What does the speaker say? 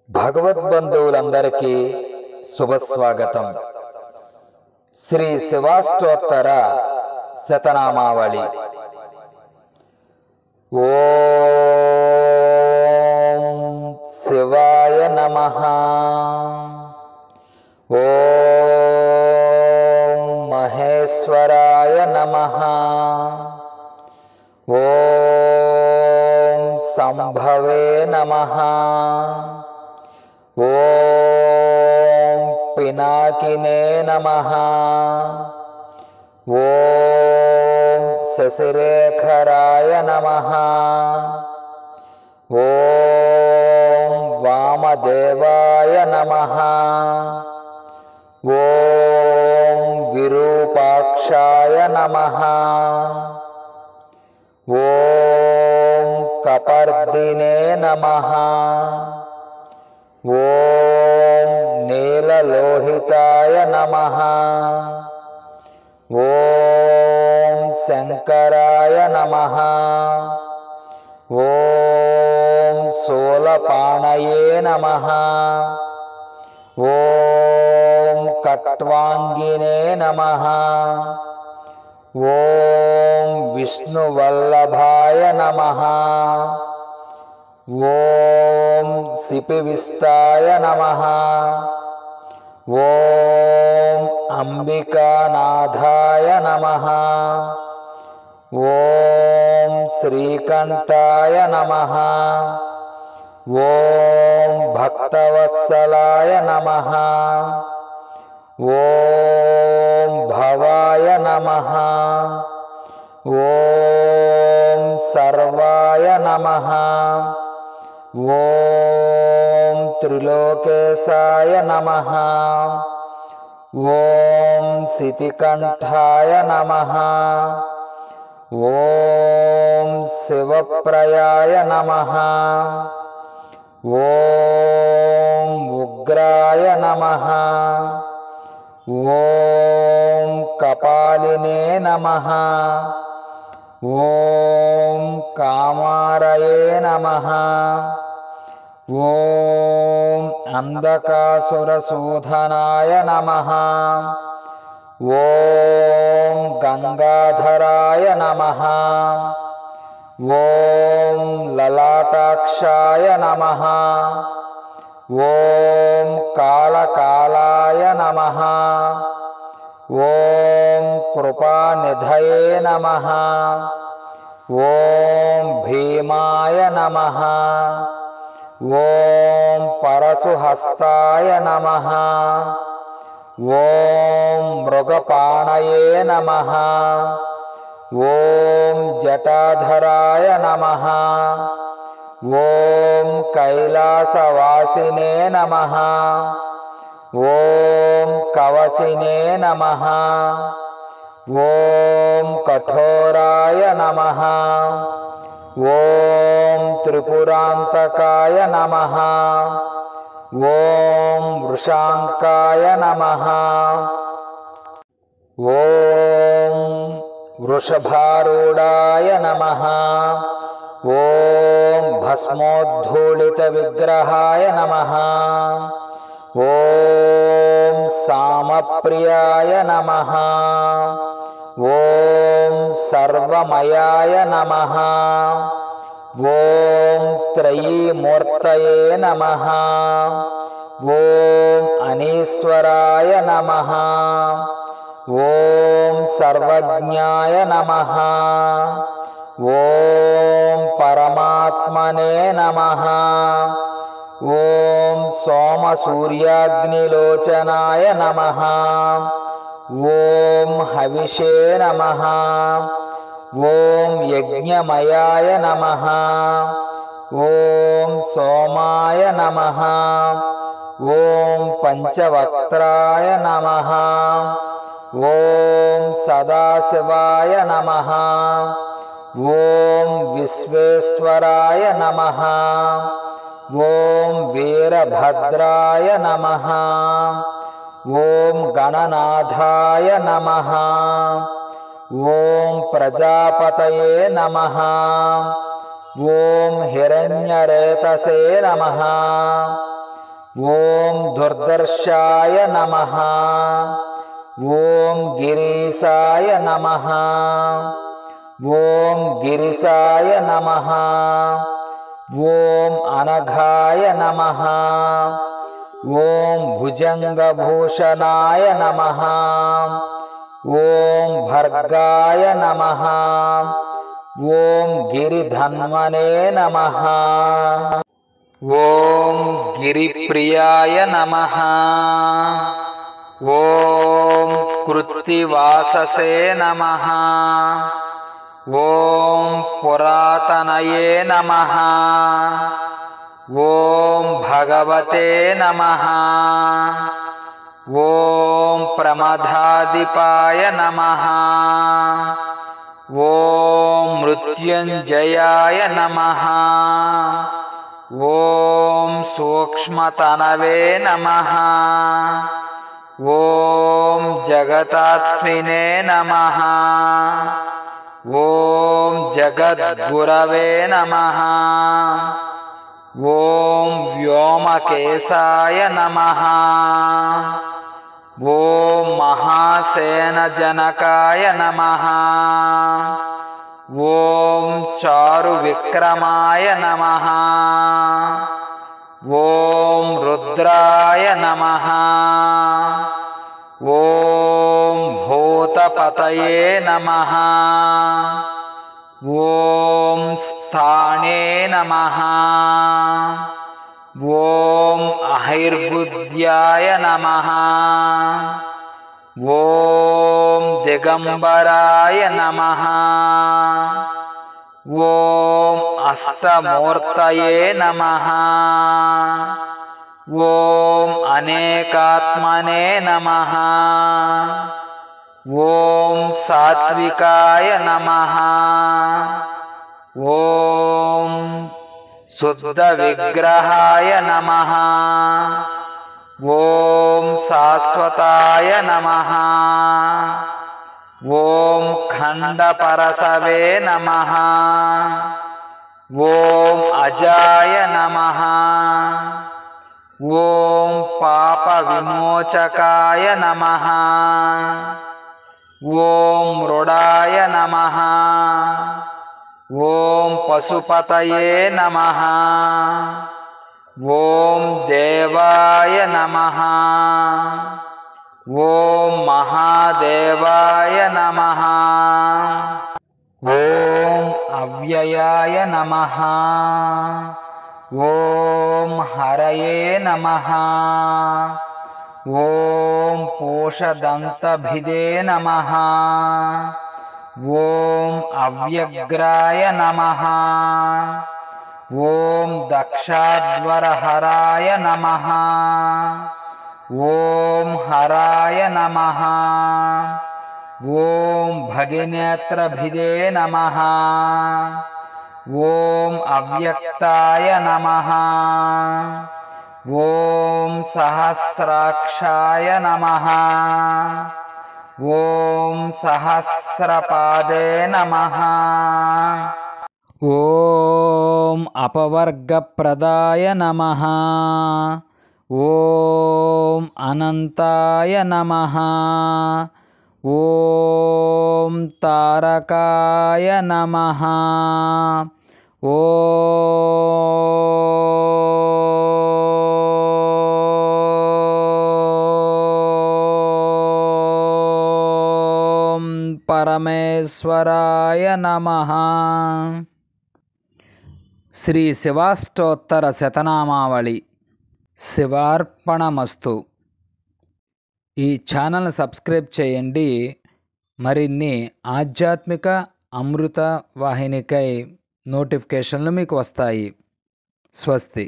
భగవద్బంధువులందరికీ శుభస్వాగతం. శ్రీ శివాష్టోత్తర శతనామావళి. ఓం శివాయ నమః. ఓం మహేశ్వరాయ నమః. ఓం సంభవే నమః. ఓం పినాకినే నమః. ఓం శశిరేఖరాయ నమః. ఓం వామదేవాయ నమః. ఓం విరూపాక్షాయ నమః. ఓం కపర్దినే నమః. ఓం నీలలోహితాయ నమః. ఓం శంకరాయ నమః. ఓం శూలపాణయే నమః. ఓం కట్వాంగినే నమః. ఓం విష్ణువల్లభాయ నమః. ఓం సిపివిస్తాయ నమః. ఓం అంబికానాథాయ నమః. ఓం శ్రీకంఠాయ నమః. ఓం భక్తవత్సలాయ నమః. ఓం భవాయ నమః. ఓం సర్వాయ నమః. ఓం త్రిలోకేశాయ నమః. ఓం శితికంఠాయ నమః. ఓం శివప్రయాయ నమః. ఓం ఉగ్రాయ నమః. ఓం కపాలినే నమః. ఓం కామారయే నమః. ఓం అంధకాసురసూధనాయ నమః. ఓం గంగాధరాయ నమః. ఓం లలాటాక్షాయ నమః. ఓం కాళకాలాయ నమః. ఓం కృపానిధయే నమః. ఓం భీమాయ నమః. ఓం పరశుహస్తాయ నమః. ఓం మృగపాణయే నమః. ఓం జటాధరాయ నమః. ఓం కైలాసవాసినే నమః. ఓం కవచినే నమః. ఓం కఠోరాయ నమః. ఓం త్రిపురాంతకాయ నమః. ఓం వృషాంకాయ నమః. ఓం వృషభారూఢాయ నమః. ఓం భస్మోద్ధూళిత విగ్రహాయ నమః. ఓం సామప్రియాయ నమః. ఓం సర్వమయాయ నమః. ఓం త్రయీమూర్తయే నమః. ఓం అనీశ్వరాయ నమః. ఓం సర్వజ్ఞాయ నమః. ఓం పరమాత్మనే నమః. ఓం సోమసూర్యాగ్నిలోచనాయ నమః. ఓం హవిషే నమః. ఓం యజ్ఞమయాయ నమః. ఓం సోమాయ నమః. ఓం పంచవక్త్రాయ నమః. ఓం సదాశివాయ నమః. ఓం విశ్వేశ్వరాయ నమః. ఓం వీరభద్రాయ నమః. ఓం గణనాథాయ నమః. ఓం ప్రజాపతయే నమః. ఓం హిరణ్యరేతసే నమః. ఓం దుర్దర్శాయ నమః. ఓం గిరీశాయ నమః. ఓం గిరిశాయ నమః. ఓం అనఘాయ నమః. ఓం భుజంగభూషణాయ నమః. ఓం భర్గాయ నమః. ఓం గిరిధన్వనే నమః. ఓం గిరిప్రియాయ నమః. ఓం కృత్తివాససే నమః. ఓం పురాతనయే నమః. ఓం భగవతే నమః. ఓం ప్రమదాధిపాయ నమః. ఓం మృత్యుంజయాయ నమః. ఓం సూక్ష్మతనవే నమః. ఓం జగతాత్మినే నమః. ఓం జగద్గురవే నమః. ఓం వ్యోమకేశాయ నమః. ఓం మహాసేనజనకాయ నమః. ఓం చారువిక్రమాయ నమః. ఓం రుద్రాయ నమః. ఓం భూతపతయే నమః. ఓం స్థాణే నమః. ఓం అహిర్బుద్ధ్యాయ నమః. ఓం దిగంబరాయ నమః. ఓం అష్టమూర్తయే నమః. ఓం అనేకాత్మనే నమః. ఓం సాత్వికాయ నమః. ఓం శుద్ధ విగ్రహాయ నమః. ఓం శాశ్వతాయ నమః. ఓం ఖండపరసవే నమః. ఓం అజాయ నమః. ఓం పాప విమోచకాయ నమః. ఓం మృడాయ నమః. ఓం పశుపతయే నమః. ఓం దేవాయ నమః. ఓం మహాదేవాయ నమః. ఓం అవ్యయాయ నమః. ఓం హరయే నమః. ఓం పూషదంతభిదే నమః. ఓం అవ్యగ్రాయ నమః. ఓం దక్షాధ్వరహరాయ నమః. ఓం హరాయ నమః. ఓం భగినేత్రభిదే నమః. ఓం అవ్యక్తాయ నమః. ఓం సహస్రాక్షాయ నమః. ఓం సహస్రపాదే నమః. ఓం అపవర్గప్రదాయ నమః. ఓం అనంతాయ నమః. ఓం తారకాయ నమః. ఓం పరమేశ్వరాయ నమః. శ్రీ శివాష్టోత్తర శతనామావళి. శివార్పణమస్తు. ఈ ఛానల్ సబ్స్క్రైబ్ చేయండి. మరిన్ని ఆధ్యాత్మిక అమృత వాహినికై నోటిఫికేషన్లు మీకు వస్తాయి. స్వస్తి.